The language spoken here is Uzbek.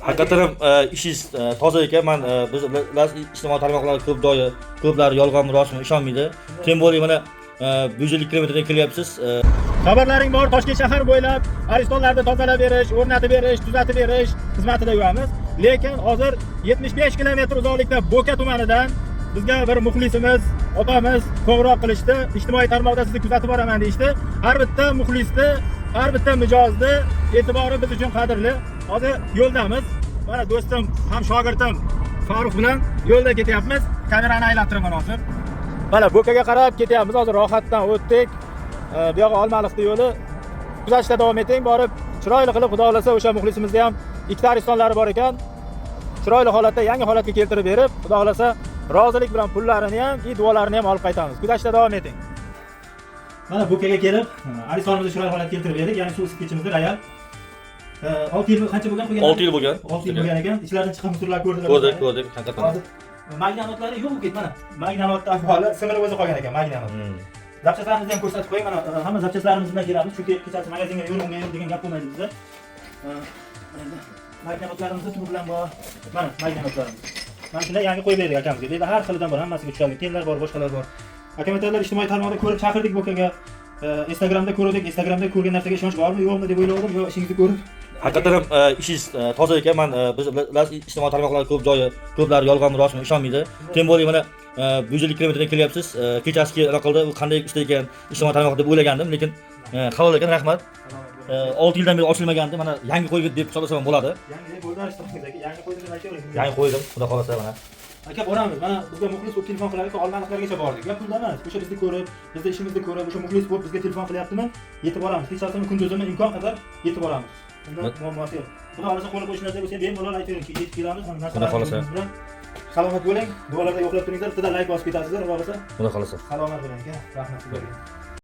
Haqiqatan ham ishingiz toza ekan. Men biz ijtimoiy tarmoqlar ko'plari yolg'on rostmi ishonmaydi. Tem bo'lib mana 150 kilometrdan kelyapsiz. Xabarlaring bor, Toshkent shahar bo'ylab aristonlarni tozalab berish, o'rnatib berish, tuzatib berish xizmatida yuramiz. Lekin hozir 75 kilometr uzoqlikda Bo'ka tumanidan bizga bir muxlisimiz, opamiz qo'ng'iroq qilishdi. Ijtimoiy tarmoqda sizni kuzatib boraman deyishdi. Har bitta muxlisni, har bitta mijozni e'tibori biz uchun qadrli. Hozir yo'ldamiz. Mana do'stim, ham shogirdim Farruh bilan yo'lda ketyapmiz. Kamerani aylantiraman hozir. Mana Bo'kaga qarab ketyapmiz. Hozir rohatdan o'tdik. Bu yoqqa Olmaliqda yo'li. Kuzatishda davom eting. Borib chiroyli qilib Xudo xolasa o'sha muxlisimizda ham ikkita aristonlari bor ekan. Chiroyli holatda yangi holatga keltirib berib, Xudo xolasa rozilik bilan pullarini ham, duolarini ham olib qaytamiz. Kuzatishda davom eting. Mana Bo'kaga kelib, aristonimizni chiroyli holatga keltirib berdik. Ya'ni shu iskechimizda Royal 6 yil qancha bo'lgan? 6 yil bo'lgan. 6 yil bo'lgan ekan. Ichlaridan chiqqan musorlar ko'rdilar. Ko'rdik, haqiqatan. Magnanotlari yo'q ket mana. Magnanotda ahvoli simirib o'zi qolgan ekan magnanot. Zapchastlarimizni ham ko'rsatib qo'ying. Mana hamma zapchastlarimiz bilan kelamiz. Chunki kechasi magazinga yo'lmaymiz degan gap bo'lmaydi bizda. Magnanotlarimizni turi bilan bor. Mana magnanotlarimiz. Mana shunday yangi qo'yib berdik akamizga. Deydi har xilidan bor, hammasiga tushadi. Tenlar bor, boshqalar bor. Akamatlar ijtimoiy tarmoqda ko'rib chaqirdik Bo'kaga. Instagramda ko'rdik. Instagramda ko'rgan narsaga ishonch bormi, yo'qmi deb o'yladim. Yo, ishingizni ko'rib. Haqiqatan ham ishingiz toza ekan. Men biz ijtimoiy tarmoqlar ko'plari yolg'on rostmi ishonmaydi. Tem bo'lib mana 150 kilometrdan kelyapsiz. Kechasiga anaqa qildi, u qanday ishda ekan ijtimoiy tarmoq deb o'ylagandim, lekin halol ekan, rahmat. 6 yildan beri ochilmagandi. Mana yangi qo'yib deb hisoblasam bo'ladi. Yangi qo'ydilar ishtirokidagi. Yangi qo'ydim deb aytavering. Yangi qo'ydim, xudo xolasa mana. Aka boramiz. Mana bizga muxlis bo'lib telefon qilar ekan, Olmaliqlargacha bordik. Gap pulda emas. O'sha bizni ko'rib, bizning ishimizni ko'rib, o'sha muxlis bo'lib bizga telefon qilyaptimi? Yetib boramiz. Hech qachon kunduzini imkon qadar yetib boramiz. Unda muammosi yo'q. Xudo xolasa qo'l qo'yishlar deb bo'lsa, bemalol aytavering. Yetib kelamiz. Xudo xolasa. Salomat bo'ling. Duolarda yo'qlab turinglar. Bitta like bosib ketasizlar, xudo xolasa. Xudo xolasa. Salomat bo'ling aka. Rahmat sizlarga.